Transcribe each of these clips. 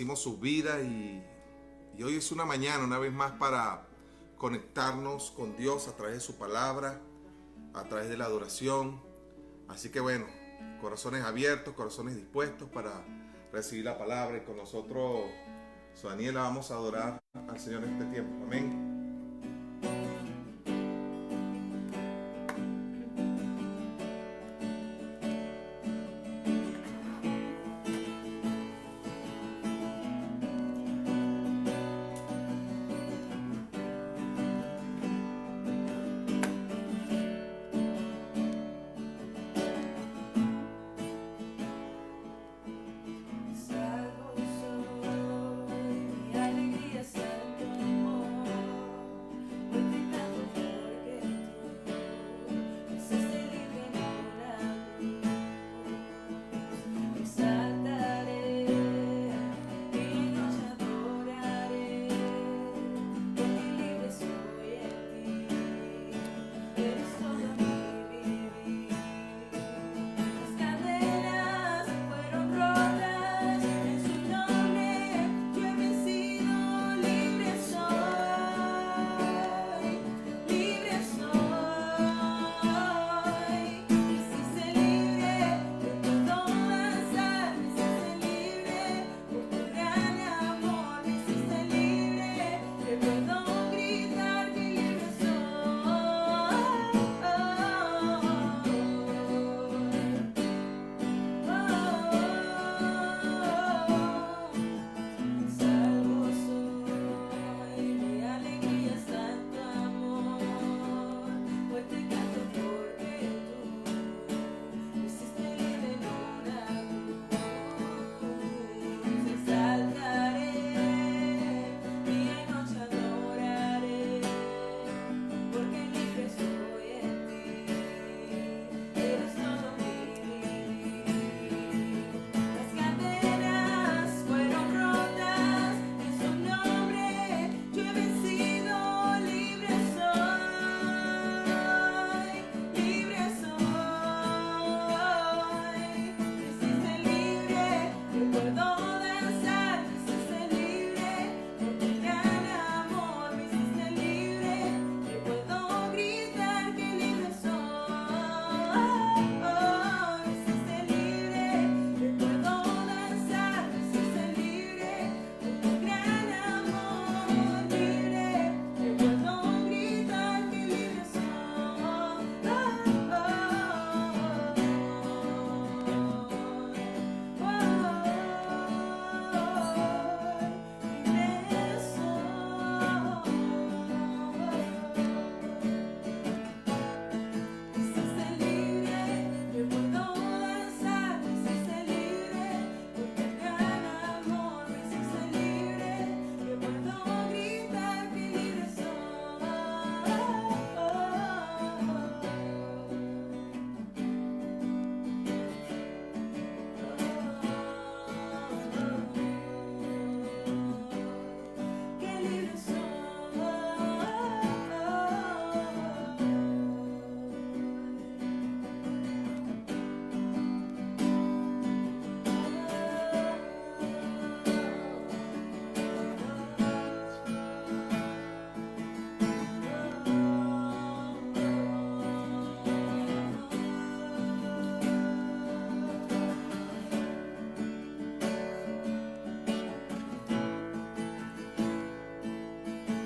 Hicimos sus vidas y hoy es una mañana una vez más para conectarnos con Dios a través de su palabra, a través de la adoración. Así que bueno, corazones abiertos, corazones dispuestos para recibir la palabra, y con nosotros, Daniela, vamos a adorar al Señor en este tiempo. Amén.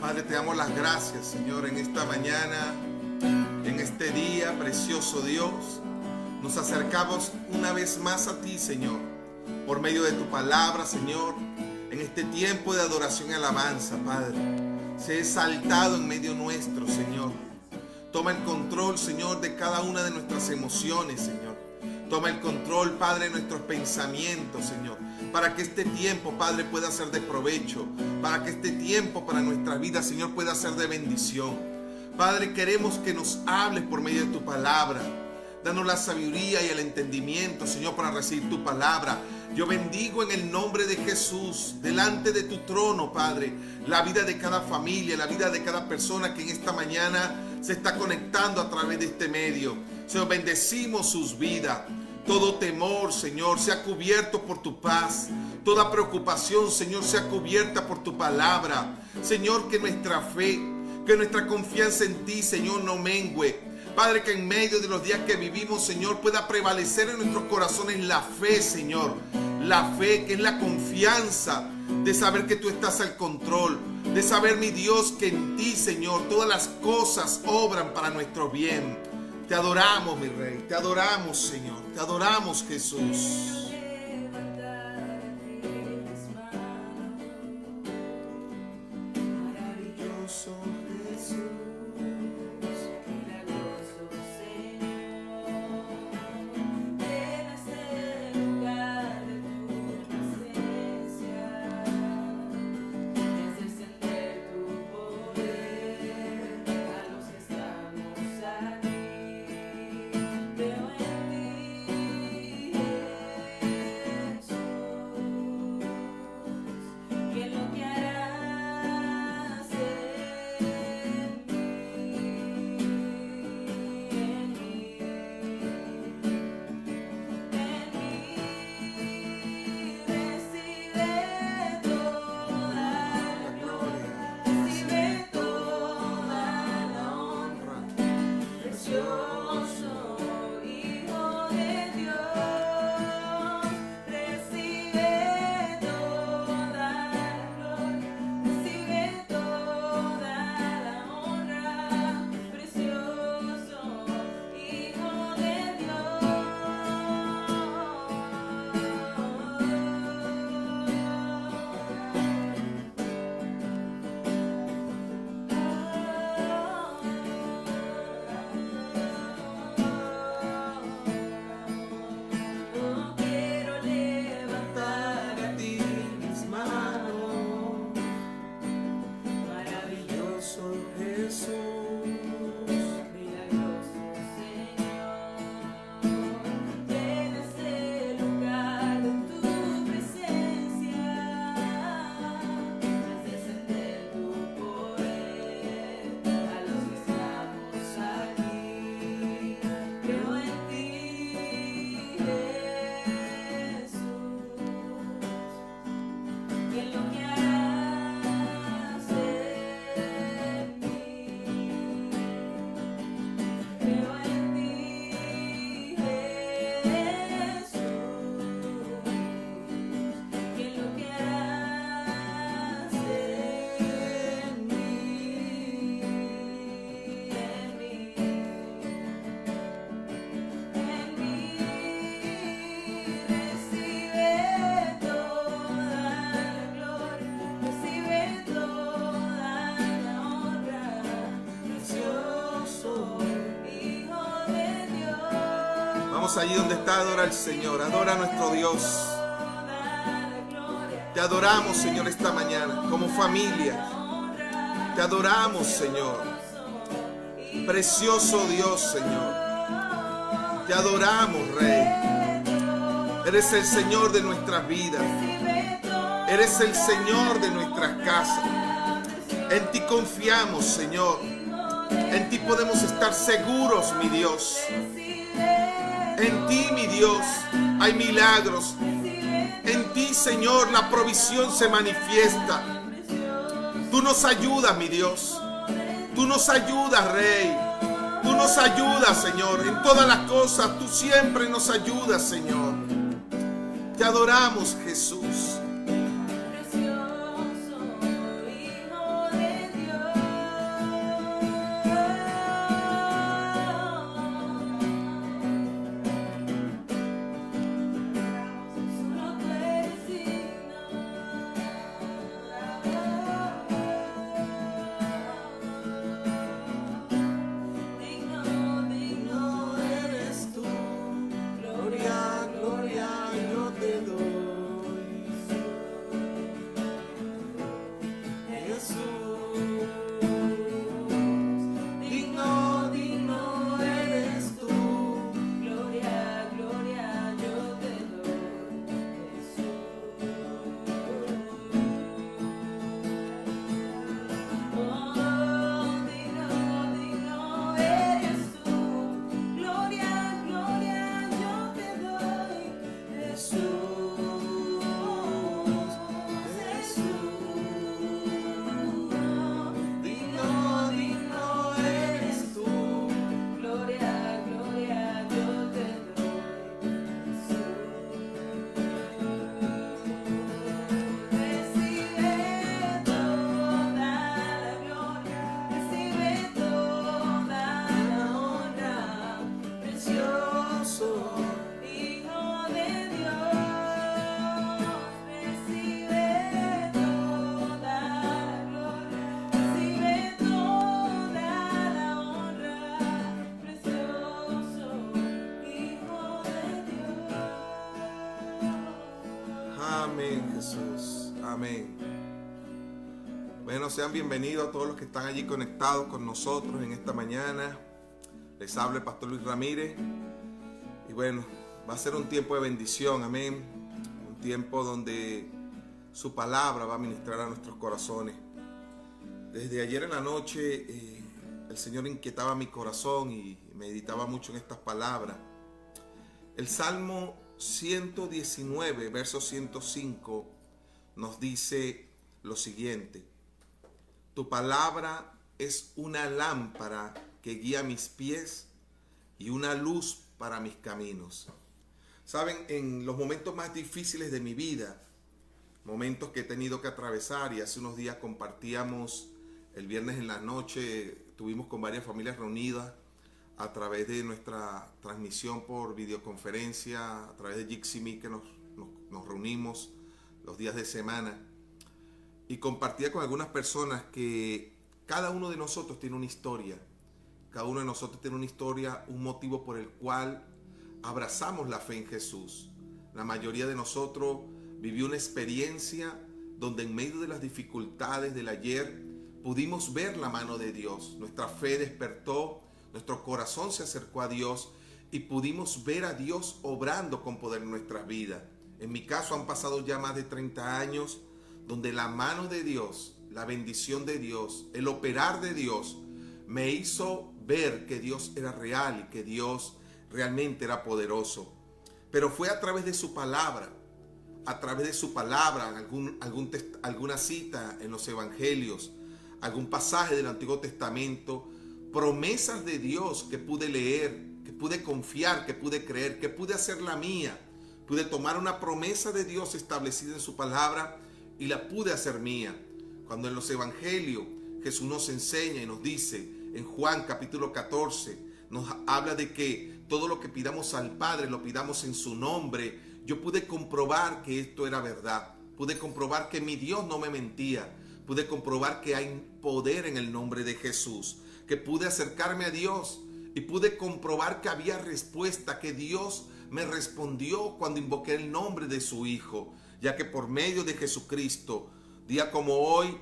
Padre, te damos las gracias, Señor, en esta mañana, en este día, precioso Dios. Nos acercamos una vez más a ti, Señor, por medio de tu palabra, Señor, en este tiempo de adoración y alabanza, Padre. Sé exaltado en medio nuestro, Señor. Toma el control, Señor, de cada una de nuestras emociones, Señor. Toma el control, Padre, de nuestros pensamientos, Señor, para que este tiempo, Padre, pueda ser de provecho, para que este tiempo para nuestras vidas, Señor, pueda ser de bendición. Padre, queremos que nos hables por medio de tu palabra. Danos la sabiduría y el entendimiento, Señor, para recibir tu palabra. Yo bendigo en el nombre de Jesús, delante de tu trono, Padre, la vida de cada familia, la vida de cada persona que en esta mañana se está conectando a través de este medio. Señor, bendecimos sus vidas. Todo temor, Señor, sea cubierto por tu paz. Toda preocupación, Señor, sea cubierta por tu palabra. Señor, que nuestra fe, que nuestra confianza en ti, Señor, no mengüe. Padre, que en medio de los días que vivimos, Señor, pueda prevalecer en nuestros corazones la fe, Señor. La fe, que es la confianza de saber que tú estás al control. De saber, mi Dios, que en ti, Señor, todas las cosas obran para nuestro bien. Te adoramos, mi Rey. Te adoramos, Señor. Te adoramos, Jesús. Allí donde está, adora al Señor, adora a nuestro Dios. Te adoramos, Señor, esta mañana como familia. Te adoramos, Señor. Precioso Dios, Señor. Te adoramos, Rey. Eres el Señor de nuestras vidas. Eres el Señor de nuestras casas. En ti confiamos, Señor. En ti podemos estar seguros, mi Dios. En ti, mi Dios, hay milagros. En ti, Señor, la provisión se manifiesta. Tú nos ayudas, mi Dios. Tú nos ayudas, Rey. Tú nos ayudas, Señor. En todas las cosas, tú siempre nos ayudas, Señor. Te adoramos, Jesús. Gloria, gloria, yo te doy. Amén. Bueno, sean bienvenidos a todos los que están allí conectados con nosotros en esta mañana. Les habla el pastor Luis Ramírez. Y bueno, va a ser un tiempo de bendición, amén. Un tiempo donde su palabra va a ministrar a nuestros corazones. Desde ayer en la noche el Señor inquietaba mi corazón y meditaba mucho en estas palabras. El Salmo 119, verso 105, nos dice lo siguiente: tu palabra es una lámpara que guía mis pies y una luz para mis caminos. Saben, en los momentos más difíciles de mi vida, momentos que he tenido que atravesar, y hace unos días compartíamos el viernes en la noche, estuvimos con varias familias reunidas a través de nuestra transmisión por videoconferencia, a través de Jiximi, que nos reunimos los días de semana, y compartía con algunas personas que cada uno de nosotros tiene una historia. Cada uno de nosotros tiene una historia, un motivo por el cual abrazamos la fe en Jesús. La mayoría de nosotros vivió una experiencia donde en medio de las dificultades del ayer pudimos ver la mano de Dios. Nuestra fe despertó, nuestro corazón se acercó a Dios y pudimos ver a Dios obrando con poder en nuestras vidas. En mi caso han pasado ya más de 30 años donde la mano de Dios, la bendición de Dios, el operar de Dios me hizo ver que Dios era real y que Dios realmente era poderoso. Pero fue a través de su palabra, alguna cita en los evangelios, algún pasaje del Antiguo Testamento, promesas de Dios que pude leer, que pude confiar, que pude creer, que pude hacer la mía. Pude tomar una promesa de Dios establecida en su palabra y la pude hacer mía. Cuando en los evangelios Jesús nos enseña y nos dice, en Juan capítulo 14, nos habla de que todo lo que pidamos al Padre lo pidamos en su nombre. Yo pude comprobar que esto era verdad. Pude comprobar que mi Dios no me mentía. Pude comprobar que hay poder en el nombre de Jesús. Que pude acercarme a Dios y pude comprobar que había respuesta, que Dios me respondió cuando invoqué el nombre de su Hijo, ya que por medio de Jesucristo, día como hoy,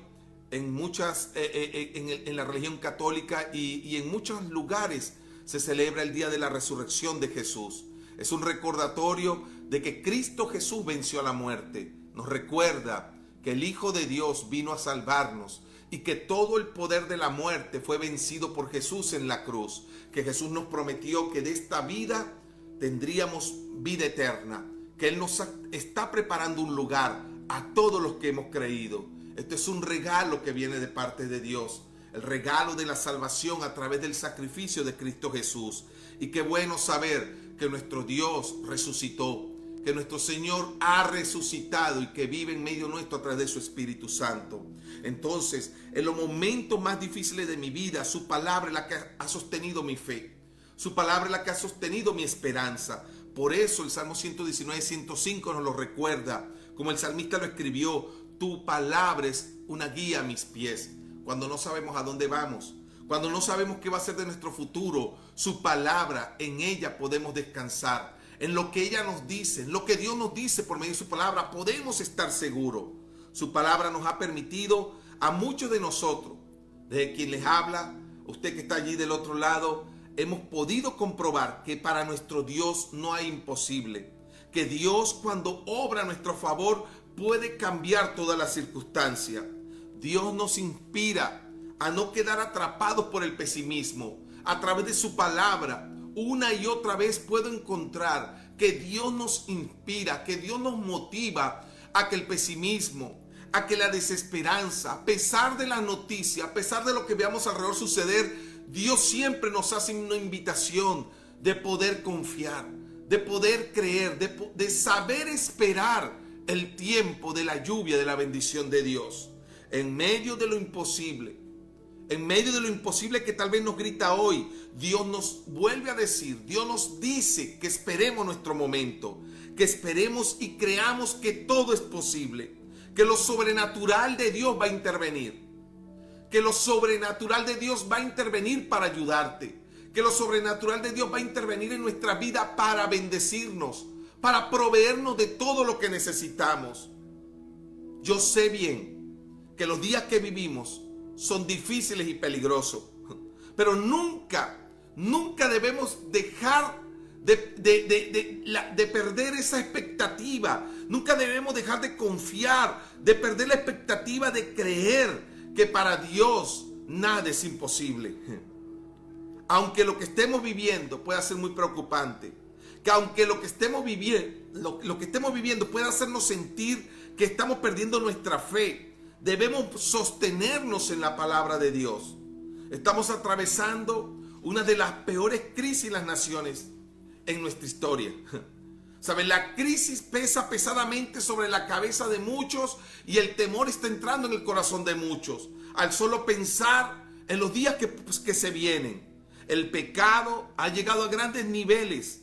en la religión católica y en muchos lugares se celebra el día de la resurrección de Jesús. Es un recordatorio de que Cristo Jesús venció a la muerte. Nos recuerda que el Hijo de Dios vino a salvarnos y que todo el poder de la muerte fue vencido por Jesús en la cruz. Que Jesús nos prometió que de esta vida tendríamos vida eterna. Que Él nos está preparando un lugar a todos los que hemos creído. Esto es un regalo que viene de parte de Dios. El regalo de la salvación a través del sacrificio de Cristo Jesús. Y qué bueno saber que nuestro Dios resucitó, que nuestro Señor ha resucitado y que vive en medio nuestro a través de su Espíritu Santo. Entonces, en los momentos más difíciles de mi vida, su palabra es la que ha sostenido mi fe. Su palabra es la que ha sostenido mi esperanza. Por eso el Salmo 119, 105 nos lo recuerda. Como el salmista lo escribió, tu palabra es una guía a mis pies. Cuando no sabemos a dónde vamos, cuando no sabemos qué va a ser de nuestro futuro, su palabra, en ella podemos descansar. En lo que ella nos dice, en lo que Dios nos dice por medio de su palabra, podemos estar seguros. Su palabra nos ha permitido a muchos de nosotros, desde quien les habla, usted que está allí del otro lado, hemos podido comprobar que para nuestro Dios no hay imposible. Que Dios, cuando obra a nuestro favor, puede cambiar todas las circunstancias. Dios nos inspira a no quedar atrapados por el pesimismo. A través de su palabra, una y otra vez puedo encontrar que Dios nos inspira, que Dios nos motiva a que el pesimismo, a que la desesperanza, a pesar de la noticia, a pesar de lo que veamos alrededor suceder, Dios siempre nos hace una invitación de poder confiar, de poder creer, de saber esperar el tiempo de la lluvia, de la bendición de Dios. En medio de lo imposible, que tal vez nos grita hoy, Dios nos vuelve a decir, Dios nos dice que esperemos nuestro momento, que esperemos y creamos que todo es posible, que lo sobrenatural de Dios va a intervenir, que lo sobrenatural de Dios va a intervenir para ayudarte, que lo sobrenatural de Dios va a intervenir en nuestra vida para bendecirnos, para proveernos de todo lo que necesitamos. Yo sé bien que los días que vivimos son difíciles y peligrosos, pero nunca debemos dejar de perder esa expectativa. Nunca debemos dejar de confiar, de perder la expectativa de creer que para Dios nada es imposible. Aunque lo que estemos viviendo pueda ser muy preocupante, que aunque lo que estemos viviendo pueda hacernos sentir que estamos perdiendo nuestra fe, debemos sostenernos en la palabra de Dios. Estamos atravesando una de las peores crisis en las naciones en nuestra historia. ¿Saben? La crisis pesa pesadamente sobre la cabeza de muchos y el temor está entrando en el corazón de muchos al solo pensar en los días que se vienen. El pecado ha llegado a grandes niveles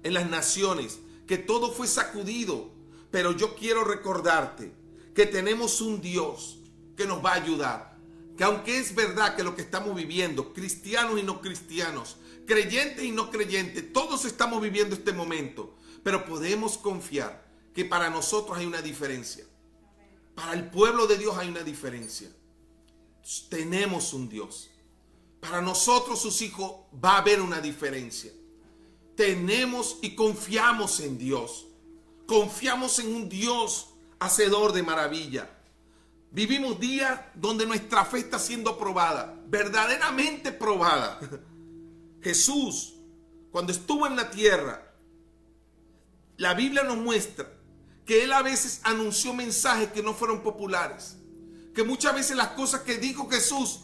en las naciones, que todo fue sacudido, pero yo quiero recordarte que tenemos un Dios que nos va a ayudar, que aunque es verdad que lo que estamos viviendo, cristianos y no cristianos, creyentes y no creyentes, todos estamos viviendo este momento, pero podemos confiar que para nosotros hay una diferencia. Para el pueblo de Dios hay una diferencia. Tenemos un Dios. Para nosotros, sus hijos, va a haber una diferencia. Tenemos y confiamos en Dios. Confiamos en un Dios hacedor de maravilla. Vivimos días donde nuestra fe está siendo probada, verdaderamente probada. Jesús, cuando estuvo en la tierra, la Biblia nos muestra que Él a veces anunció mensajes que no fueron populares, que muchas veces las cosas que dijo Jesús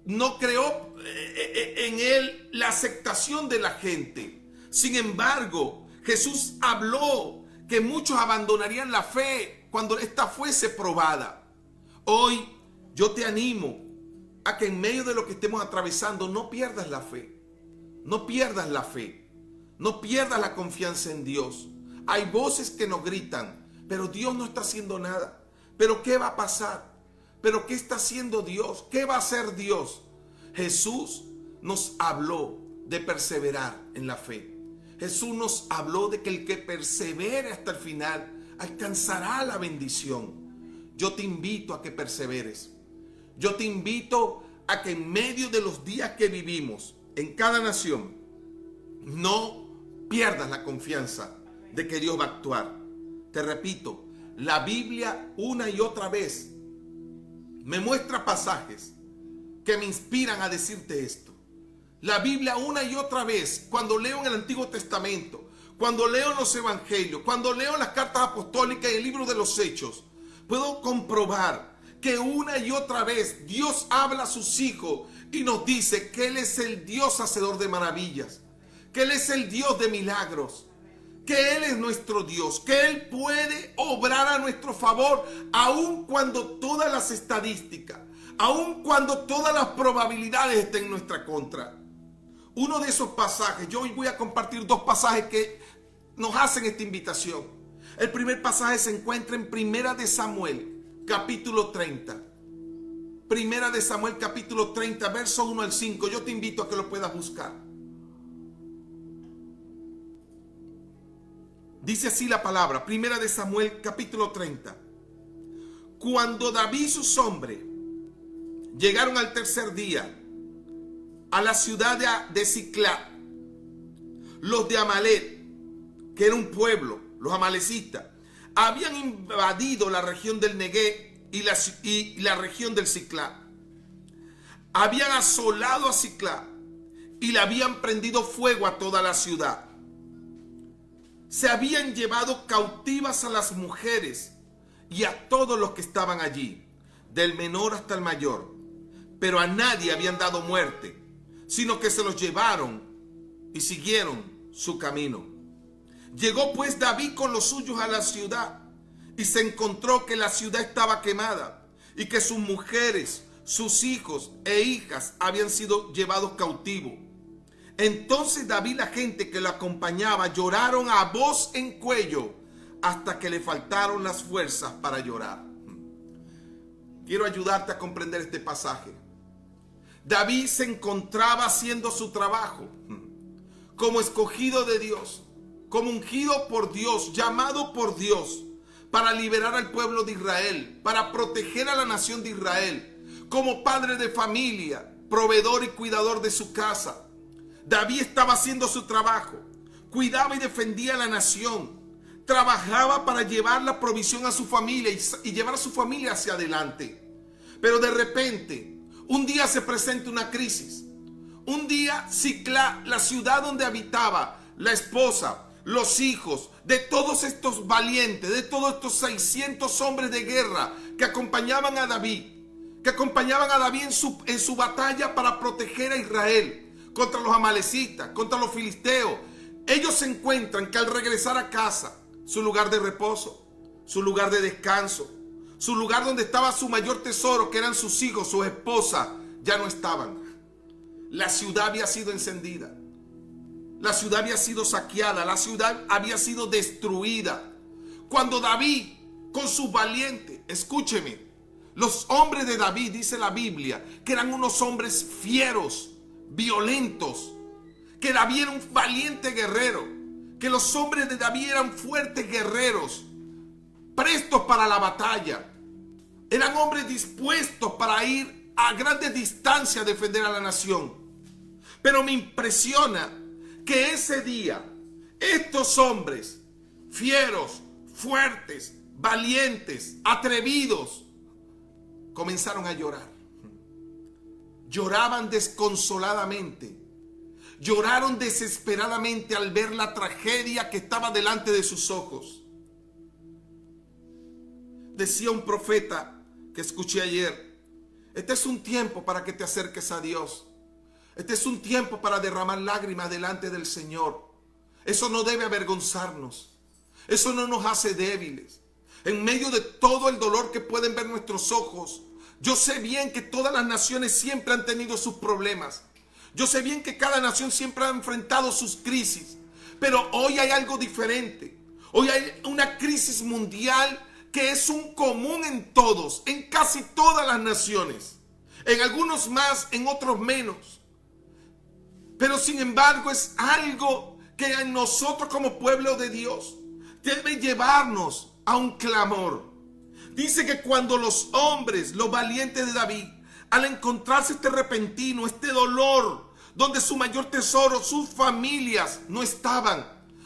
no creó en Él la aceptación de la gente. Sin embargo, Jesús habló que muchos abandonarían la fe cuando ésta fuese probada. Hoy yo te animo a que en medio de lo que estemos atravesando no pierdas la fe. No pierdas la fe. No pierdas la confianza en Dios. Hay voces que nos gritan, pero Dios no está haciendo nada. ¿Pero qué va a pasar? ¿Pero qué está haciendo Dios? ¿Qué va a hacer Dios? Jesús nos habló de perseverar en la fe. Jesús nos habló de que el que persevere hasta el final alcanzará la bendición. Yo te invito a que perseveres. Yo te invito a que en medio de los días que vivimos en cada nación, no pierdas la confianza de que Dios va a actuar. Te repito, la Biblia una y otra vez me muestra pasajes que me inspiran a decirte esto. La Biblia una y otra vez, cuando leo en el Antiguo Testamento, cuando leo en los Evangelios, cuando leo las cartas apostólicas y el libro de los Hechos, puedo comprobar que una y otra vez Dios habla a sus hijos y nos dice que Él es el Dios hacedor de maravillas, que Él es el Dios de milagros, que Él es nuestro Dios, que Él puede obrar a nuestro favor, aun cuando todas las estadísticas, aun cuando todas las probabilidades estén en nuestra contra. Uno de esos pasajes, yo hoy voy a compartir dos pasajes que nos hacen esta invitación. El primer pasaje se encuentra en Primera de Samuel, capítulo 30. Primera de Samuel, capítulo 30, verso 1 al 5. Yo te invito a que lo puedas buscar. Dice así la palabra, Primera de Samuel, capítulo 30. Cuando David y sus hombres llegaron al tercer día a la ciudad de Siclag, los de Amalek, que era un pueblo, los amalecistas, habían invadido la región del Negev y la región del Siclag. Habían asolado a Siclag y le habían prendido fuego a toda la ciudad. Se habían llevado cautivas a las mujeres y a todos los que estaban allí, del menor hasta el mayor, pero a nadie habían dado muerte, sino que se los llevaron y siguieron su camino. Llegó pues David con los suyos a la ciudad y se encontró que la ciudad estaba quemada y que sus mujeres, sus hijos e hijas habían sido llevados cautivos. Entonces David y la gente que lo acompañaba lloraron a voz en cuello hasta que le faltaron las fuerzas para llorar. Quiero ayudarte a comprender este pasaje. David se encontraba haciendo su trabajo como escogido de Dios, como ungido por Dios, llamado por Dios para liberar al pueblo de Israel, para proteger a la nación de Israel, como padre de familia, proveedor y cuidador de su casa. David estaba haciendo su trabajo, cuidaba y defendía a la nación, trabajaba para llevar la provisión a su familia y llevar a su familia hacia adelante. Pero de repente, un día se presenta una crisis. Un día Siclá, la ciudad donde habitaba, la esposa, los hijos, de todos estos valientes, de todos estos 600 hombres de guerra que acompañaban a David, en su batalla para proteger a Israel contra los amalecitas, contra los filisteos. Ellos se encuentran que al regresar a casa, su lugar de reposo, su lugar de descanso, su lugar donde estaba su mayor tesoro, que eran sus hijos, su esposa, ya no estaban. La ciudad había sido encendida. La ciudad había sido saqueada. La ciudad había sido destruida. Cuando David, con sus valientes, escúcheme, los hombres de David, dice la Biblia, que eran unos hombres fieros, violentos, que David era un valiente guerrero, que los hombres de David eran fuertes guerreros, prestos para la batalla. Eran hombres dispuestos para ir a grandes distancias a defender a la nación. Pero me impresiona que ese día estos hombres fieros, fuertes, valientes, atrevidos, comenzaron a llorar. Lloraban desconsoladamente. Lloraron desesperadamente al ver la tragedia que estaba delante de sus ojos. Decía un profeta que escuché ayer: este es un tiempo para que te acerques a Dios. Este es un tiempo para derramar lágrimas delante del Señor. Eso no debe avergonzarnos. Eso no nos hace débiles. En medio de todo el dolor que pueden ver nuestros ojos, yo sé bien que todas las naciones siempre han tenido sus problemas. Yo sé bien que cada nación siempre ha enfrentado sus crisis. Pero hoy hay algo diferente. Hoy hay una crisis mundial que es un común en todos, en casi todas las naciones. En algunos más, en otros menos. Pero sin embargo es algo que en nosotros como pueblo de Dios debe llevarnos a un clamor. Dice que cuando los hombres, los valientes de David, al encontrarse este repentino, este dolor, donde su mayor tesoro, sus familias no estaban,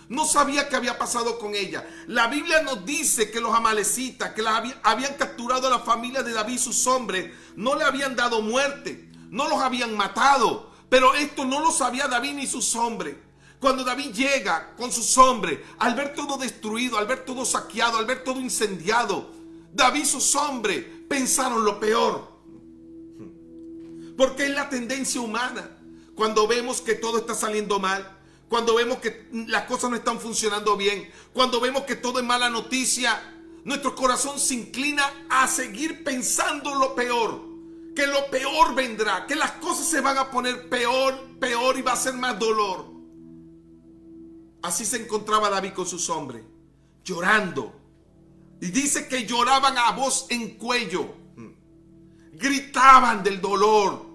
no sabía qué había pasado con ella. La Biblia nos dice que los amalecitas, que habían capturado a la familia de David, sus hombres, no le habían dado muerte, no los habían matado. Pero esto no lo sabía David ni sus hombres. Cuando David llega con sus hombres, al ver todo destruido, al ver todo saqueado, al ver todo incendiado, David y sus hombres pensaron lo peor. Porque es la tendencia humana. Cuando vemos que todo está saliendo mal, cuando vemos que las cosas no están funcionando bien, cuando vemos que todo es mala noticia, nuestro corazón se inclina a seguir pensando lo peor. Que lo peor vendrá, que las cosas se van a poner peor y va a ser más dolor. Así se encontraba David con sus hombres, llorando. Y dice que lloraban a voz en cuello. Gritaban del dolor,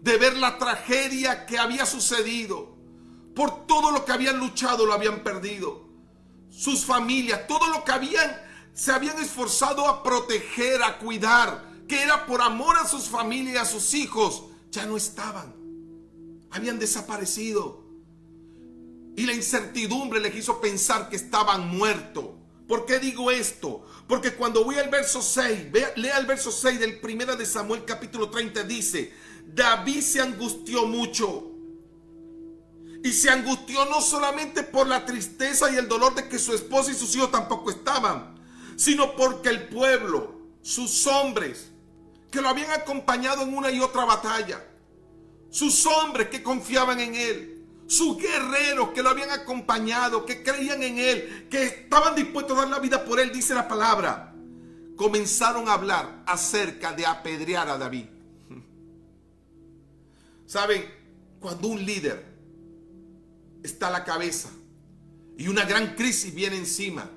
de ver la tragedia que había sucedido. Por todo lo que habían luchado lo habían perdido. Sus familias, todo lo que se habían esforzado a proteger, a cuidar, que era por amor a sus familias, a sus hijos, ya no estaban. Habían desaparecido. Y la incertidumbre les hizo pensar que estaban muertos. ¿Por qué digo esto? Porque cuando voy al verso 6, lea el verso 6 del 1 de Samuel capítulo 30, dice: David se angustió mucho. Y se angustió no solamente por la tristeza y el dolor de que su esposa y sus hijos tampoco estaban, sino porque el pueblo, sus hombres, que lo habían acompañado en una y otra batalla, sus hombres que confiaban en él, sus guerreros que lo habían acompañado, que creían en él, que estaban dispuestos a dar la vida por él, dice la palabra, comenzaron a hablar acerca de apedrear a David. ¿Saben? Cuando un líder está a la cabeza y una gran crisis viene encima,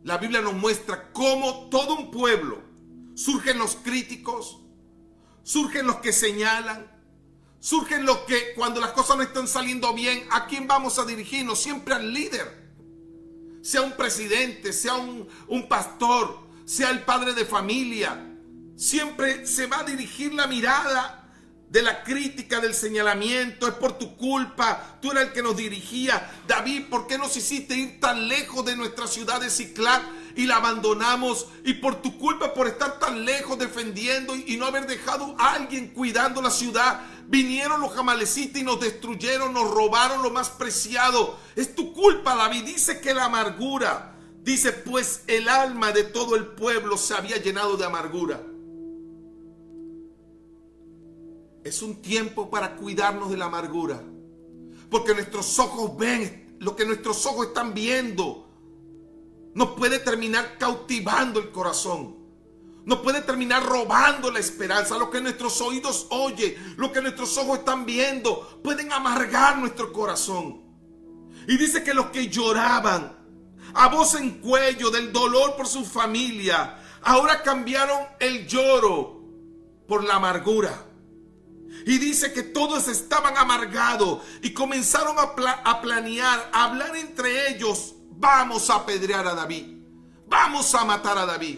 la Biblia nos muestra cómo todo un pueblo, surgen los críticos, surgen los que señalan, surgen los que cuando las cosas no están saliendo bien, ¿a quién vamos a dirigirnos? Siempre al líder. sea un presidente, sea un pastor, sea el padre de familia, siempre se va a dirigir la mirada de la crítica, del señalamiento. Es por tu culpa, tú eras el que nos dirigía. David, ¿por qué nos hiciste ir tan lejos de nuestra ciudad de Siclag y la abandonamos? Y por tu culpa, por estar tan lejos defendiendo y no haber dejado a alguien cuidando la ciudad, vinieron los amalecitas y nos destruyeron, nos robaron lo más preciado. Es tu culpa, David. Dice que la amargura, dice, pues el alma de todo el pueblo se había llenado de amargura. Es un tiempo para cuidarnos de la amargura, porque nuestros ojos ven lo que nuestros ojos están viendo. Nos puede terminar cautivando el corazón, nos puede terminar robando la esperanza. Lo que nuestros oídos oyen, lo que nuestros ojos están viendo, pueden amargar nuestro corazón. Y dice que los que lloraban a voz en cuello del dolor por su familia, ahora cambiaron el lloro por la amargura. Y dice que todos estaban amargados y comenzaron a planear, a hablar entre ellos: vamos a apedrear a David, vamos a matar a David.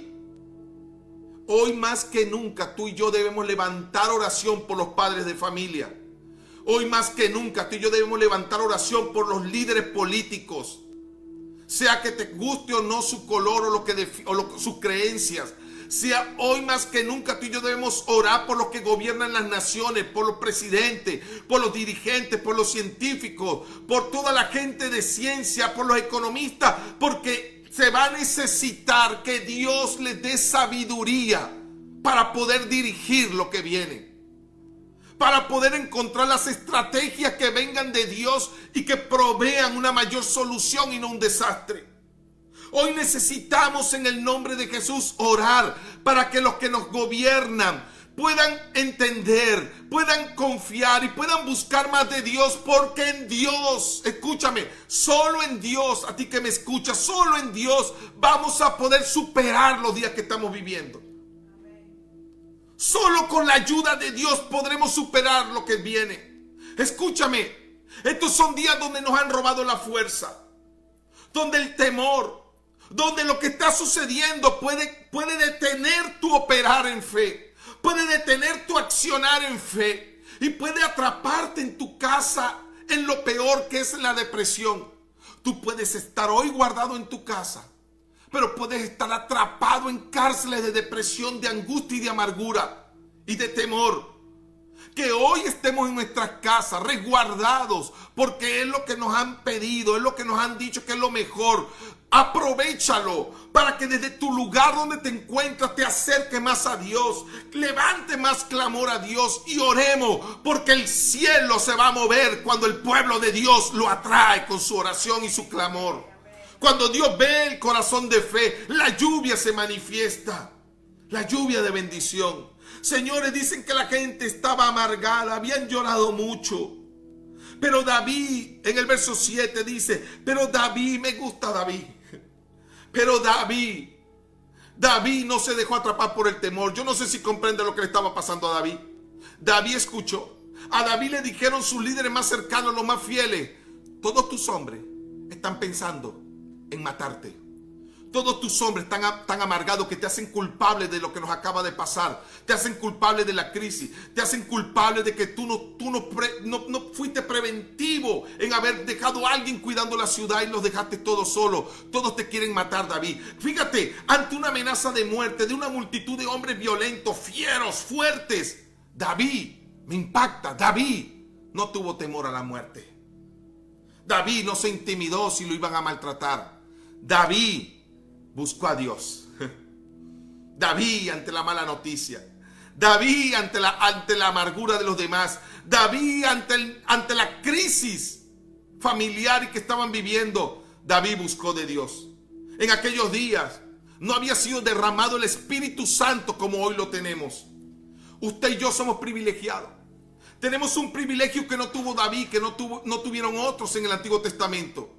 Hoy más que nunca tú y yo debemos levantar oración por los padres de familia. Hoy más que nunca tú y yo debemos levantar oración por los líderes políticos, sea que te guste o no su color o sus creencias. Sea hoy más que nunca tú y yo debemos orar por los que gobiernan las naciones, por los presidentes, por los dirigentes, por los científicos, por toda la gente de ciencia, por los economistas, porque se va a necesitar que Dios les dé sabiduría para poder dirigir lo que viene, para poder encontrar las estrategias que vengan de Dios y que provean una mayor solución y no un desastre. Hoy necesitamos en el nombre de Jesús orar para que los que nos gobiernan puedan entender, puedan confiar y puedan buscar más de Dios, porque en Dios, escúchame, solo en Dios, a ti que me escuchas, solo en Dios vamos a poder superar los días que estamos viviendo. Solo con la ayuda de Dios podremos superar lo que viene. Escúchame, estos son días donde nos han robado la fuerza, donde el temor, donde lo que está sucediendo puede detener tu operar en fe, puede detener tu accionar en fe y puede atraparte en tu casa en lo peor que es la depresión. Tú puedes estar hoy guardado en tu casa, pero puedes estar atrapado en cárceles de depresión, de angustia y de amargura y de temor. Que hoy estemos en nuestras casas resguardados, porque es lo que nos han pedido, es lo que nos han dicho que es lo mejor. Aprovéchalo para que desde tu lugar donde te encuentras te acerques más a Dios, levante más clamor a Dios y oremos, porque el cielo se va a mover cuando el pueblo de Dios lo atrae con su oración y su clamor. Cuando Dios ve el corazón de fe, la lluvia se manifiesta, la lluvia de bendición. Señores, dicen que la gente estaba amargada, habían llorado mucho. Pero David, en el verso 7 dice, pero David, me gusta David. Pero David no se dejó atrapar por el temor. Yo no sé si comprende lo que le estaba pasando a David. David escuchó. A David le dijeron sus líderes más cercanos, los más fieles: todos tus hombres están pensando en matarte. Todos tus hombres están amargados, que te hacen culpable de lo que nos acaba de pasar. Te hacen culpable de la crisis. Te hacen culpable de que tú no fuiste preventivo en haber dejado a alguien cuidando la ciudad y los dejaste todos solos. Todos te quieren matar, David. Fíjate, ante una amenaza de muerte de una multitud de hombres violentos, fieros, fuertes, David, me impacta, David no tuvo temor a la muerte. David no se intimidó si lo iban a maltratar. David buscó a Dios. David ante la mala noticia. David ante la amargura de los demás. David ante la crisis familiar que estaban viviendo. David buscó de Dios. En aquellos días no había sido derramado el Espíritu Santo como hoy lo tenemos. Usted y yo somos privilegiados. Tenemos un privilegio que no tuvo David, que no tuvieron otros en el Antiguo Testamento.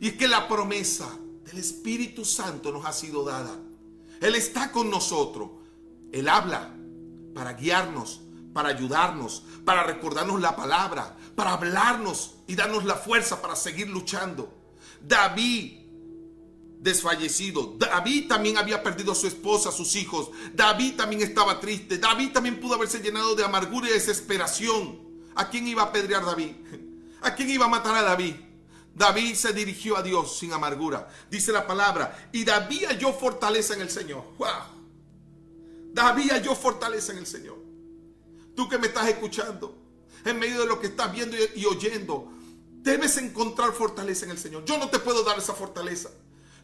Y es que la promesa del Espíritu Santo nos ha sido dada. Él está con nosotros. Él habla para guiarnos, para ayudarnos, para recordarnos la palabra, para hablarnos y darnos la fuerza para seguir luchando. David desfallecido. David también había perdido a su esposa, a sus hijos. David también estaba triste. David también pudo haberse llenado de amargura y desesperación. ¿A quién iba a apedrear David? ¿A quién iba a matar a David? David se dirigió a Dios sin amargura. Dice la palabra, y David halló fortaleza en el Señor. ¡Wow! David halló fortaleza en el Señor. Tú que me estás escuchando, en medio de lo que estás viendo y oyendo, debes encontrar fortaleza en el Señor. Yo no te puedo dar esa fortaleza.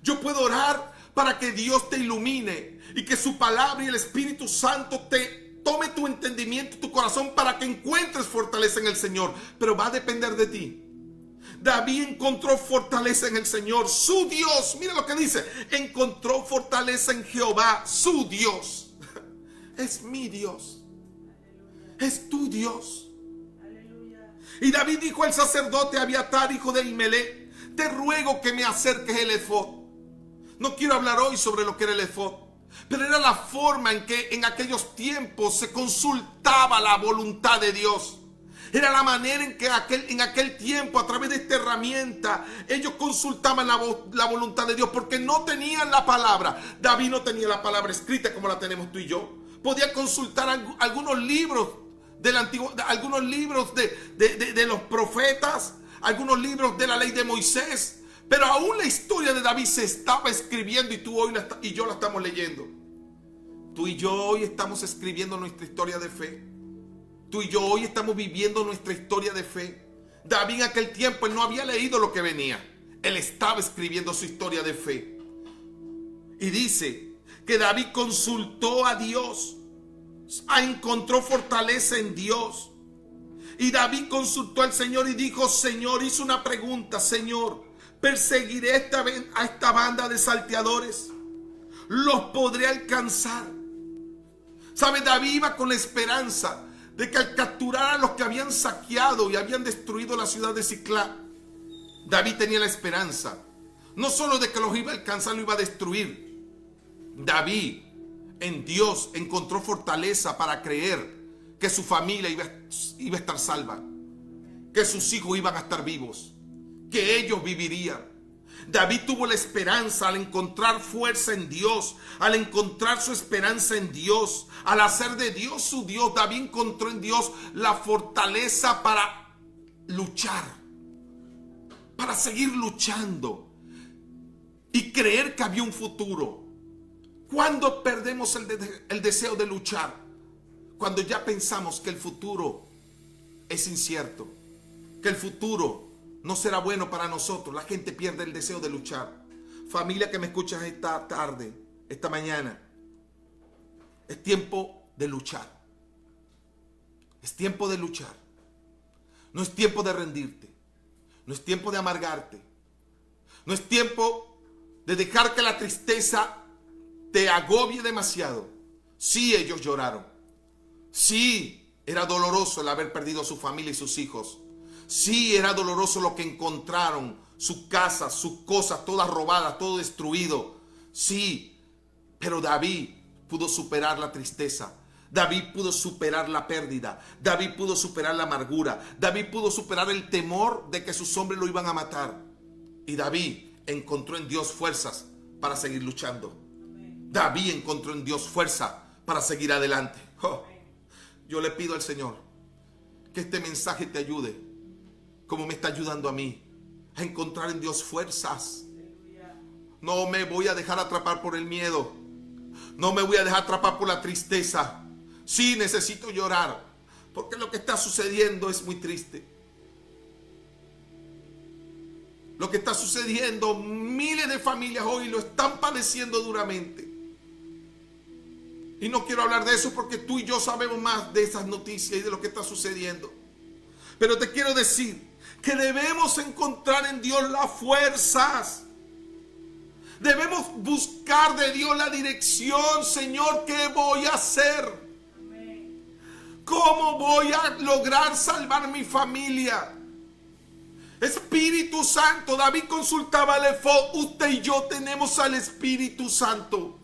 Yo puedo orar para que Dios te ilumine y que su palabra y el Espíritu Santo te tome tu entendimiento y tu corazón para que encuentres fortaleza en el Señor. Pero va a depender de ti. David encontró fortaleza en el Señor, su Dios. Mira lo que dice. Encontró fortaleza en Jehová, su Dios. Es mi Dios. Es tu Dios. Y David dijo al sacerdote Abiatar, hijo de Ahimelech, te ruego que me acerques el efod. No quiero hablar hoy sobre lo que era el efod, pero era la forma en que en aquellos tiempos se consultaba la voluntad de Dios. Era la manera en que en aquel tiempo, a través de esta herramienta, ellos consultaban la voluntad de Dios, porque no tenían la palabra. David no tenía la palabra escrita como la tenemos tú y yo. Podía consultar algunos libros del antiguo, algunos libros de los profetas, algunos libros de la ley de Moisés. Pero aún la historia de David se estaba escribiendo y tú hoy y yo la estamos leyendo. Tú y yo hoy estamos escribiendo nuestra historia de fe. Tú y yo hoy estamos viviendo nuestra historia de fe. David en aquel tiempo, él no había leído lo que venía. Él estaba escribiendo su historia de fe. Y dice que David consultó a Dios. Encontró fortaleza en Dios. Y David consultó al Señor y dijo, Señor, hizo una pregunta, Señor, ¿perseguiré a esta banda de salteadores? ¿Los podré alcanzar? ¿Sabe? David iba con la esperanza de que al capturar a los que habían saqueado y habían destruido la ciudad de Siclá, David tenía la esperanza, no solo de que los iba a alcanzar, lo iba a destruir. David en Dios encontró fortaleza para creer que su familia iba a estar salva, que sus hijos iban a estar vivos, que ellos vivirían. David tuvo la esperanza al encontrar fuerza en Dios, al encontrar su esperanza en Dios, al hacer de Dios su Dios. David encontró en Dios la fortaleza para luchar, para seguir luchando y creer que había un futuro. ¿Cuándo perdemos el deseo de luchar? Cuando ya pensamos que el futuro es incierto, que el futuro no será bueno para nosotros. La gente pierde el deseo de luchar. Familia que me escuchas esta tarde, esta mañana, es tiempo de luchar. Es tiempo de luchar. No es tiempo de rendirte. No es tiempo de amargarte. No es tiempo de dejar que la tristeza te agobie demasiado. Sí, ellos lloraron. Sí, era doloroso el haber perdido a su familia y sus hijos. Sí, era doloroso lo que encontraron, su casa, sus cosas, todas robadas, todo destruido. Sí, pero David pudo superar la tristeza. David pudo superar la pérdida. David pudo superar la amargura. David pudo superar el temor de que sus hombres lo iban a matar. Y David encontró en Dios fuerzas para seguir luchando. David encontró en Dios fuerza para seguir adelante. Yo le pido al Señor que este mensaje te ayude, como me está ayudando a mí, a encontrar en Dios fuerzas. No me voy a dejar atrapar por el miedo. No me voy a dejar atrapar por la tristeza. Sí, necesito llorar, porque lo que está sucediendo es muy triste. Lo que está sucediendo, miles de familias hoy lo están padeciendo duramente. Y no quiero hablar de eso porque tú y yo sabemos más de esas noticias y de lo que está sucediendo. Pero te quiero decir que debemos encontrar en Dios las fuerzas. Debemos buscar de Dios la dirección. Señor, ¿qué voy a hacer? ¿Cómo voy a lograr salvar mi familia? Espíritu Santo. David consultaba al efod. Usted y yo tenemos al Espíritu Santo.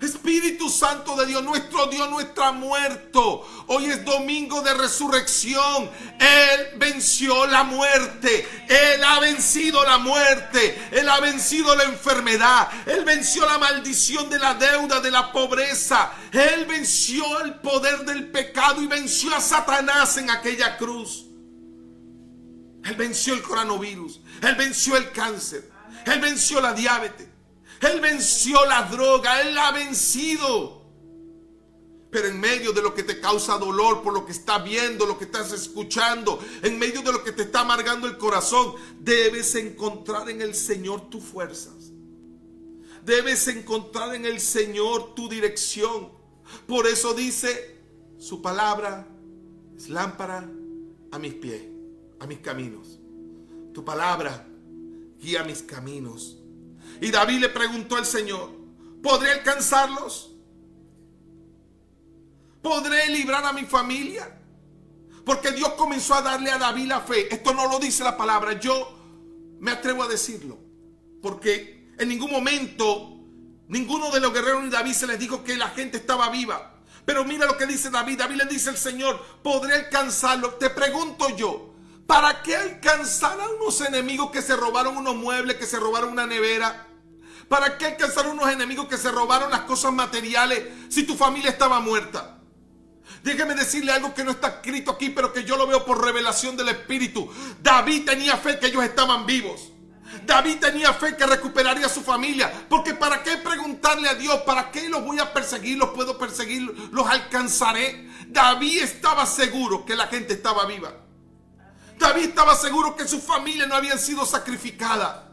Espíritu Santo de Dios, nuestro Dios no está muerto. Hoy es domingo de resurrección. Él venció la muerte. Él ha vencido la muerte. Él ha vencido la enfermedad. Él venció la maldición de la deuda, de la pobreza. Él venció el poder del pecado y venció a Satanás en aquella cruz. Él venció el coronavirus. Él venció el cáncer. Él venció la diabetes. Él venció la droga, Él la ha vencido. Pero en medio de lo que te causa dolor, por lo que estás viendo, lo que estás escuchando, en medio de lo que te está amargando el corazón, debes encontrar en el Señor tus fuerzas. Debes encontrar en el Señor tu dirección. Por eso dice, su palabra es lámpara a mis pies, a mis caminos. Tu palabra guía mis caminos. Y David le preguntó al Señor, ¿podré alcanzarlos? ¿Podré librar a mi familia? Porque Dios comenzó a darle a David la fe. Esto no lo dice la palabra, yo me atrevo a decirlo. Porque en ningún momento, ninguno de los guerreros ni David se les dijo que la gente estaba viva. Pero mira lo que dice David. David le dice al Señor, ¿podré alcanzarlo? Te pregunto yo, ¿para qué alcanzar a unos enemigos que se robaron unos muebles, que se robaron una nevera? ¿Para qué alcanzar a unos enemigos que se robaron las cosas materiales si tu familia estaba muerta? Déjeme decirle algo que no está escrito aquí, pero que yo lo veo por revelación del Espíritu. David tenía fe que ellos estaban vivos. David tenía fe que recuperaría a su familia. Porque ¿para qué preguntarle a Dios? ¿Para qué los voy a perseguir? ¿Los puedo perseguir? ¿Los alcanzaré? David estaba seguro que la gente estaba viva. David estaba seguro que su familia no habían sido sacrificada.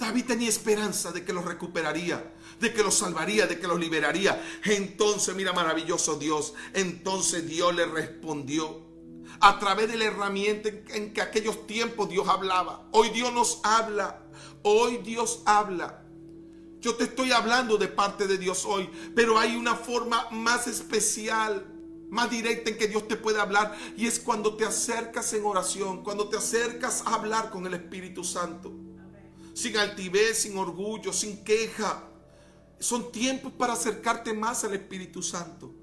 David tenía esperanza de que los recuperaría, de que los salvaría, de que los liberaría. Entonces, mira, maravilloso Dios. Entonces Dios le respondió a través de la herramienta en que aquellos tiempos Dios hablaba. Hoy Dios nos habla. Hoy Dios habla. Yo te estoy hablando de parte de Dios hoy, pero hay una forma más especial, más directa en que Dios te puede hablar, y es cuando te acercas en oración, cuando te acercas a hablar con el Espíritu Santo. Sin altivez, sin orgullo, sin queja. Son tiempos para acercarte más al Espíritu Santo.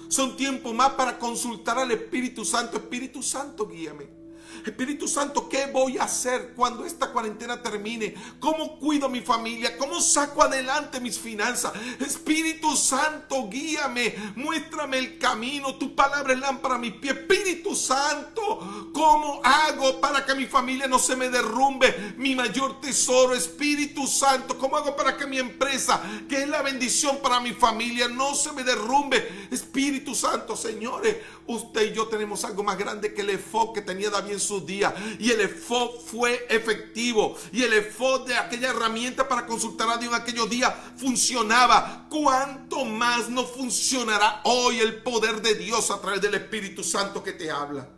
Son tiempos más para consultar al Espíritu Santo. Espíritu Santo, guíame. Espíritu Santo, ¿qué voy a hacer cuando esta cuarentena termine? ¿Cómo cuido a mi familia? ¿Cómo saco adelante mis finanzas? Espíritu Santo, guíame, muéstrame el camino. Tu palabra es lámpara a mis pies. Espíritu Santo, ¿cómo hago para que mi familia no se me derrumbe? Mi mayor tesoro, Espíritu Santo, ¿cómo hago para que mi empresa, que es la bendición para mi familia, no se me derrumbe? Espíritu Santo, señores, usted y yo tenemos algo más grande que el efod que tenía David en sus días. Y el efod fue efectivo. Y el efod, de aquella herramienta para consultar a Dios en aquellos días, funcionaba. ¿Cuánto más no funcionará hoy el poder de Dios a través del Espíritu Santo que te habla?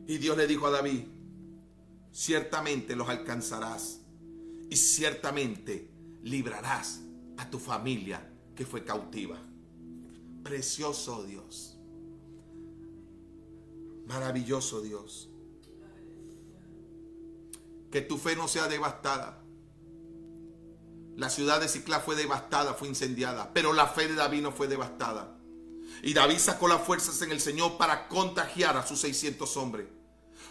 Y Dios le dijo a David, ciertamente los alcanzarás y ciertamente librarás a tu familia que fue cautiva. Precioso Dios. Maravilloso Dios. Que tu fe no sea devastada. La ciudad de Siclá fue devastada, fue incendiada, pero la fe de David no fue devastada. Y David sacó las fuerzas en el Señor para contagiar a sus 600 hombres.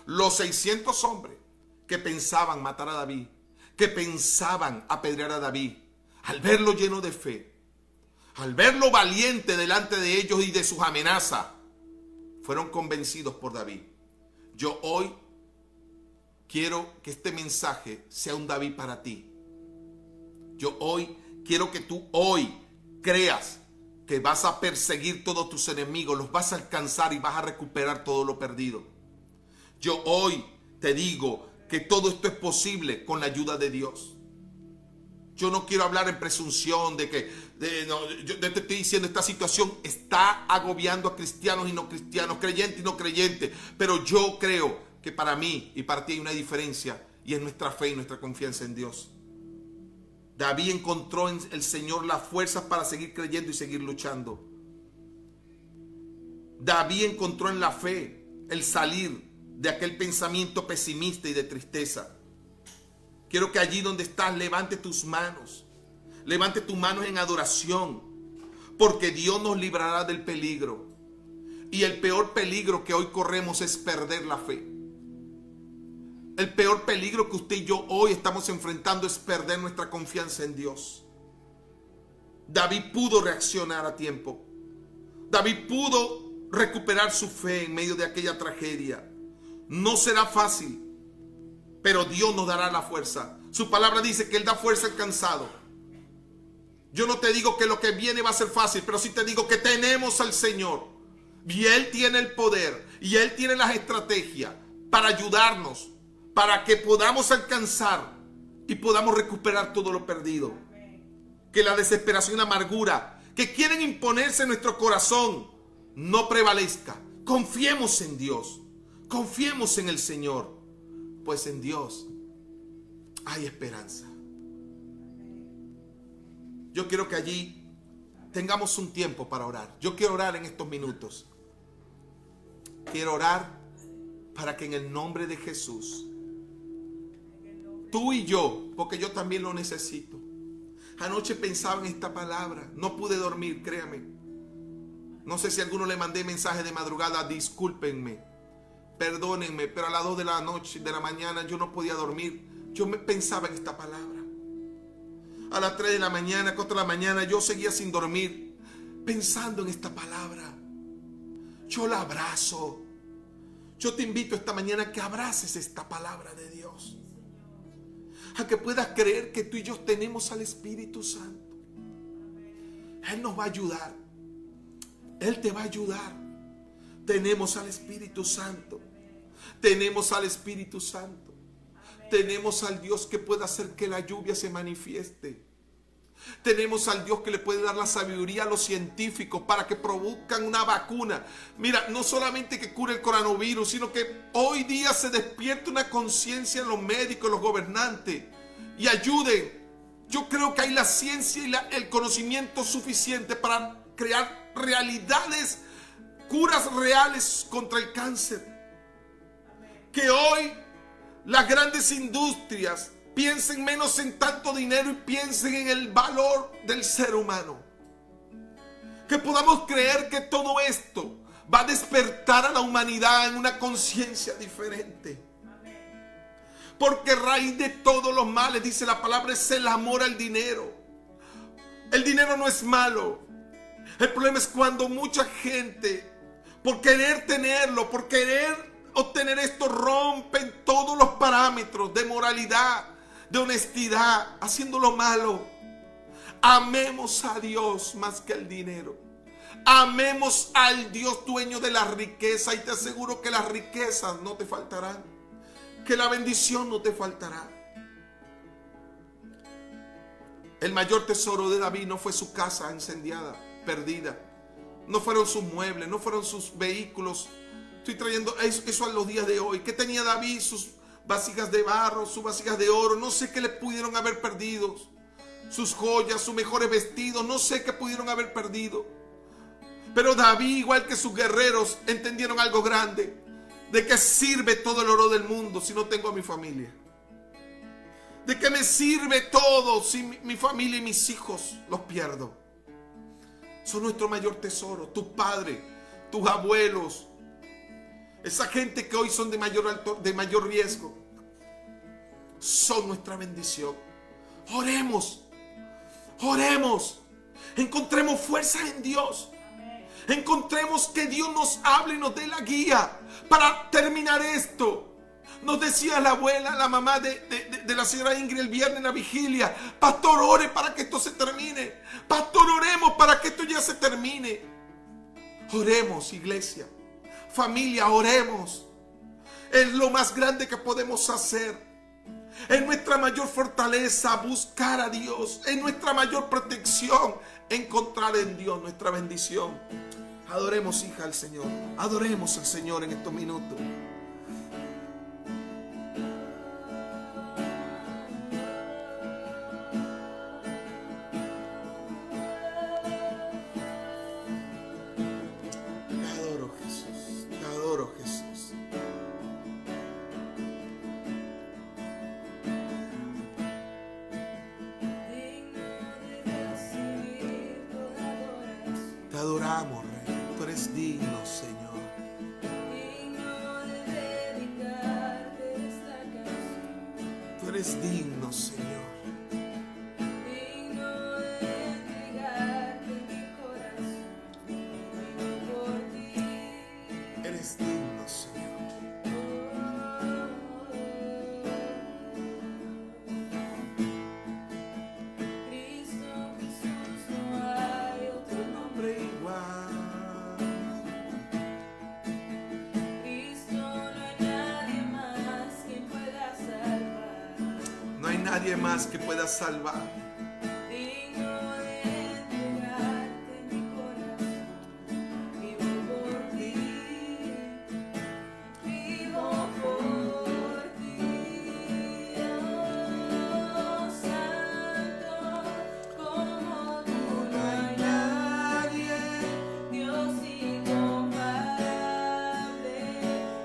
Los 600 hombres que pensaban matar a David, que pensaban apedrear a David, al verlo lleno de fe, al verlo valiente delante de ellos y de sus amenazas, fueron convencidos por David. Yo hoy quiero que este mensaje sea un David para ti. Yo hoy quiero que tú hoy creas que vas a perseguir todos tus enemigos, los vas a alcanzar y vas a recuperar todo lo perdido. Yo hoy te digo que todo esto es posible con la ayuda de Dios. Yo no quiero hablar en presunción de que yo te estoy diciendo, esta situación está agobiando a cristianos y no cristianos, creyentes y no creyentes. Pero yo creo que para mí y para ti hay una diferencia, y es nuestra fe y nuestra confianza en Dios. David encontró en el Señor las fuerzas para seguir creyendo y seguir luchando. David encontró en la fe el salir de aquel pensamiento pesimista y de tristeza. Quiero que allí donde estás levante tus manos. Levante tus manos en adoración, porque Dios nos librará del peligro. Y el peor peligro que hoy corremos es perder la fe. El peor peligro que usted y yo hoy estamos enfrentando es perder nuestra confianza en Dios. David pudo reaccionar a tiempo. David pudo recuperar su fe en medio de aquella tragedia. No será fácil, pero Dios nos dará la fuerza. Su palabra dice que Él da fuerza al cansado. Yo no te digo que lo que viene va a ser fácil, pero sí te digo que tenemos al Señor. Y Él tiene el poder y Él tiene las estrategias para ayudarnos, para que podamos alcanzar y podamos recuperar todo lo perdido. Que la desesperación y la amargura que quieren imponerse en nuestro corazón no prevalezca. Confiemos en Dios, confiemos en el Señor, pues en Dios hay esperanza. Yo quiero que allí tengamos un tiempo para orar. Yo quiero orar en estos minutos. Quiero orar para que en el nombre de Jesús, tú y yo, porque yo también lo necesito. Anoche pensaba en esta palabra, no pude dormir, créame. No sé si a alguno le mandé mensaje de madrugada, discúlpenme, perdónenme, pero a las 2 de la noche, de la mañana, yo no podía dormir. Yo pensaba en esta palabra. A las 3 de la mañana, 4 de la mañana, yo seguía sin dormir, pensando en esta palabra. Yo la abrazo. Yo te invito esta mañana a que abraces esta palabra de Dios. A que puedas creer que tú y yo tenemos al Espíritu Santo. Él nos va a ayudar. Él te va a ayudar. Tenemos al Espíritu Santo. Tenemos al Espíritu Santo. Tenemos al Dios que puede hacer que la lluvia se manifieste. Tenemos al Dios que le puede dar la sabiduría a los científicos para que produzcan una vacuna. Mira, no solamente que cure el coronavirus, sino que hoy día se despierte una conciencia en los médicos, en los gobernantes, y ayuden. Yo creo que hay la ciencia y el conocimiento suficiente para crear realidades, curas reales contra el cáncer. Que hoy las grandes industrias piensen menos en tanto dinero y piensen en el valor del ser humano. Que podamos creer que todo esto va a despertar a la humanidad en una conciencia diferente. Porque raíz de todos los males, dice la palabra, es el amor al dinero. El dinero no es malo. El problema es cuando mucha gente, por querer tenerlo, por querer obtener esto, rompen todos los parámetros de moralidad, de honestidad, haciendo lo malo. Amemos a Dios más que al dinero. Amemos al Dios dueño de la riqueza, y te aseguro que las riquezas no te faltarán, que la bendición no te faltará. El mayor tesoro de David no fue su casa incendiada, perdida. No fueron sus muebles, no fueron sus vehículos. Estoy trayendo eso a los días de hoy. ¿Qué tenía David? Sus vasijas de barro, sus vasijas de oro, no sé qué le pudieron haber perdido. Sus joyas, sus mejores vestidos, no sé qué pudieron haber perdido. Pero David, igual que sus guerreros, entendieron algo grande. ¿De qué sirve todo el oro del mundo si no tengo a mi familia? ¿De qué me sirve todo si mi familia y mis hijos los pierdo? Son nuestro mayor tesoro. Tus padres, tus abuelos, esa gente que hoy son de mayor riesgo, son nuestra bendición. Oremos, oremos, encontremos fuerzas en Dios. Encontremos que Dios nos hable y nos dé la guía para terminar esto. Nos decía la abuela, la mamá de la señora Ingrid el viernes en la vigilia: pastor, ore para que esto se termine. Pastor, oremos para que esto ya se termine. Oremos, iglesia, familia, oremos. Es lo más grande que podemos hacer. Es nuestra mayor fortaleza buscar a Dios. Es nuestra mayor protección encontrar en Dios nuestra bendición. Adoremos, hija, al Señor. Adoremos al Señor en estos minutos. Te adoro, Jesús. Te adoro, Jesús. Te adoramos, Rey. Tú eres digno, Señor. Digno de dedicarte esta canción. Tú eres digno, Señor. Digno de entregarte mi corazón. Vivo por ti. Eres digno, Señor. Cristo Jesús, no hay otro nombre Igual. Cristo, no hay nadie más que pueda salvar. No hay nadie más que pueda salvar. Digno de entregarte mi corazón. Vivo por ti. Vivo por ti. Oh, Santo, como tú no hay nadie. Dios incomparable,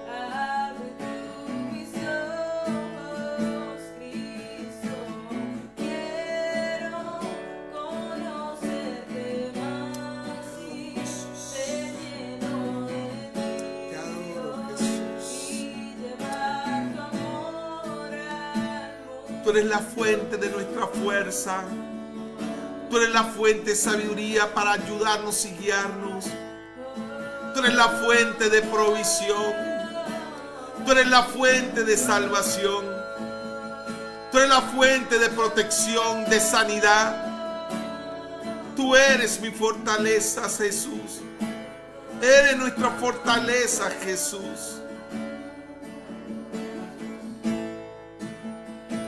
abre tú mis ojos, Cristo. Quiero conocerte más y ser lleno de Te adoro, ti Jesús. y llevar tu amor al mundo. Tú eres la fuente de nuestra fuerza. Tú eres la fuente de sabiduría para ayudarnos y guiarnos. Tú eres la fuente de provisión. Tú eres la fuente de salvación. Tú eres la fuente de protección, de sanidad. Tú eres mi fortaleza, Jesús. Eres nuestra fortaleza, Jesús.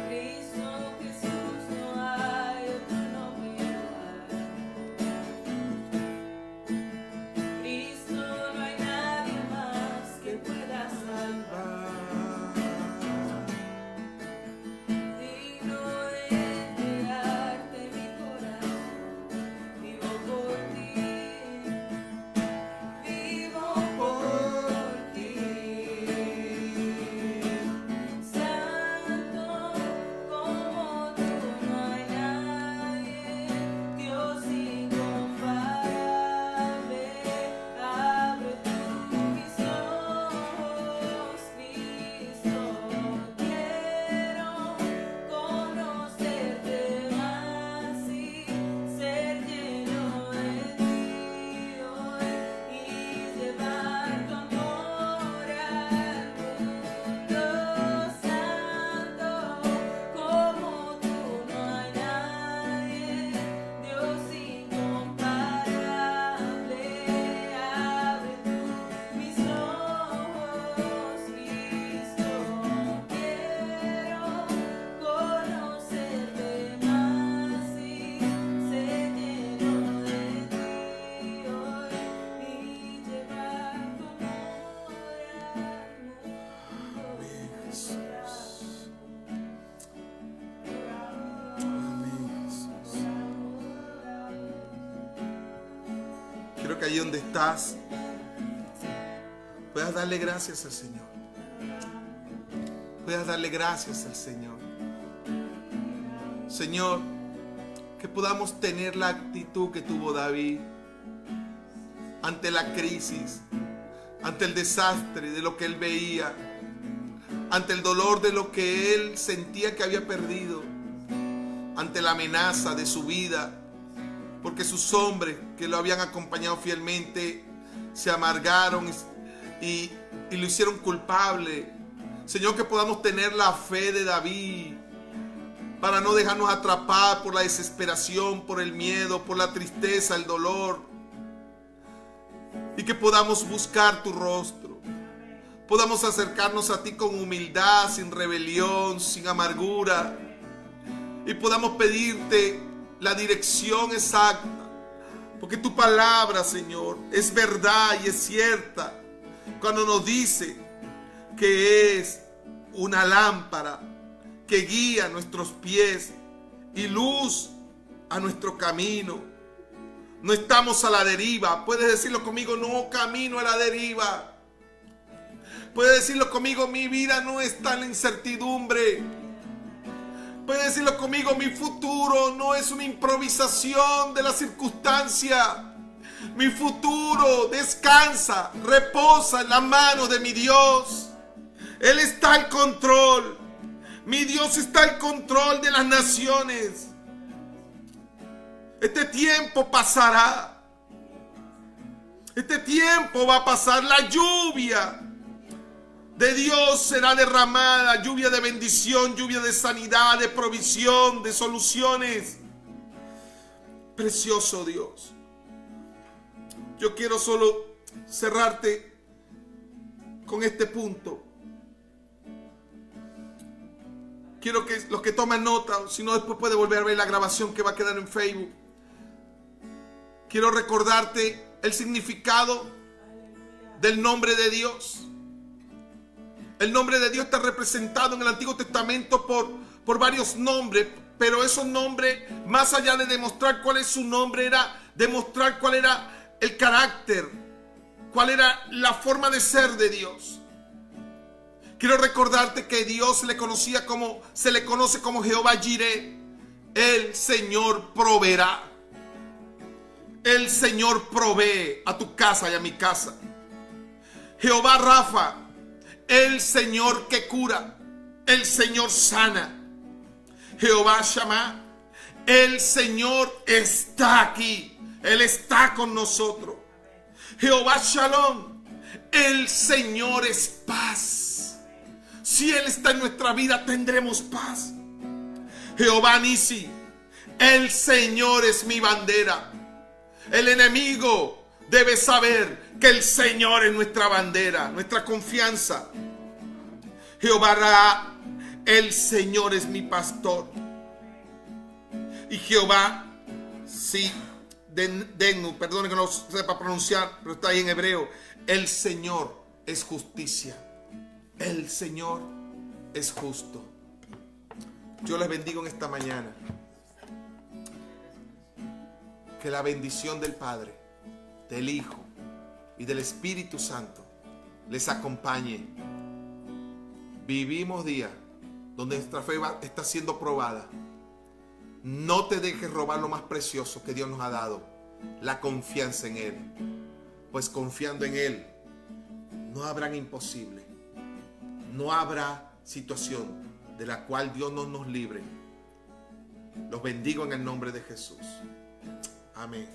Cristo Jesús, no hay otro nombre igual. Cristo, no hay nadie más que pueda salvar. Digno de entregarte mi corazón. Vivo por ti. Vivo por ti. Santo, como tú no hay nadie. Dios incomparable, abre tú mis ojos, Cristo. Quiero conocerte más y ser lleno de ti hoy y llevar tu amor al mundo. Santo, como tú no hay nadie. Dios incomparable, abre tú mis ojos, Cristo. Quiero conocerte más y ser lleno de ti hoy y llevar tu amor al Amén, mundo. Jesús. Amén, Jesús. Quiero que allí donde estás puedas darle gracias al Señor. Puedas darle gracias al Señor. Señor, que podamos tener la actitud que tuvo David ante la crisis, ante el desastre de lo que él veía, ante el dolor de lo que él sentía que había perdido, ante la amenaza de su vida, porque sus hombres que lo habían acompañado fielmente se amargaron y lo hicieron culpable. Señor, que podamos tener la fe de David para no dejarnos atrapar por la desesperación, por el miedo, por la tristeza, el dolor, y que podamos buscar tu rostro, podamos acercarnos a ti con humildad, sin rebelión, sin amargura, y podamos pedirte la dirección exacta, porque tu palabra, Señor, es verdad y es cierta cuando nos dice que es una lámpara que guía nuestros pies y luz a nuestro camino. No estamos a la deriva. Puedes decirlo conmigo: no camino a la deriva. Puedes decirlo conmigo: mi vida no está en la incertidumbre. Puedes decirlo conmigo: mi futuro no es una improvisación de la circunstancia. Mi futuro descansa, reposa en la mano de mi Dios. Él está al control. Mi Dios está al control de las naciones. Este tiempo pasará. Este tiempo va a pasar. La lluvia de Dios será derramada. Lluvia de bendición, lluvia de sanidad, de provisión, de soluciones. Precioso Dios. Yo quiero solo cerrarte con este punto. Quiero que los que toman nota, si no después puede volver a ver la grabación que va a quedar en Facebook. Quiero recordarte el significado del nombre de Dios. El nombre de Dios está representado en el Antiguo Testamento por varios nombres, pero esos nombres, más allá de demostrar cuál es su nombre, era demostrar cuál era el carácter, cuál era la forma de ser de Dios. Quiero recordarte que Dios se le conoce como Jehová Jireh. El Señor proveerá. El Señor provee a tu casa y a mi casa. Jehová Rafa, el Señor que cura, el Señor sana. Jehová Shammah, el Señor está aquí. Él está con nosotros. Jehová Shalom, el Señor es paz. Si Él está en nuestra vida, tendremos paz. Jehová Nisi, el Señor es mi bandera. El enemigo debe saber que el Señor es nuestra bandera, nuestra confianza. Jehová Ra, el Señor es mi pastor. Y Jehová, sí, Denu, perdone que no sepa pronunciar, pero está ahí en hebreo. El Señor es justicia. El Señor es justo. Yo les bendigo en esta mañana. Que la bendición del Padre, del Hijo y del Espíritu Santo les acompañe. Vivimos días donde nuestra fe está siendo probada. No te dejes robar lo más precioso que Dios nos ha dado, la confianza en Él. Pues confiando en Él, no habrá imposible. No habrá situación de la cual Dios no nos libre. Los bendigo en el nombre de Jesús. Amén.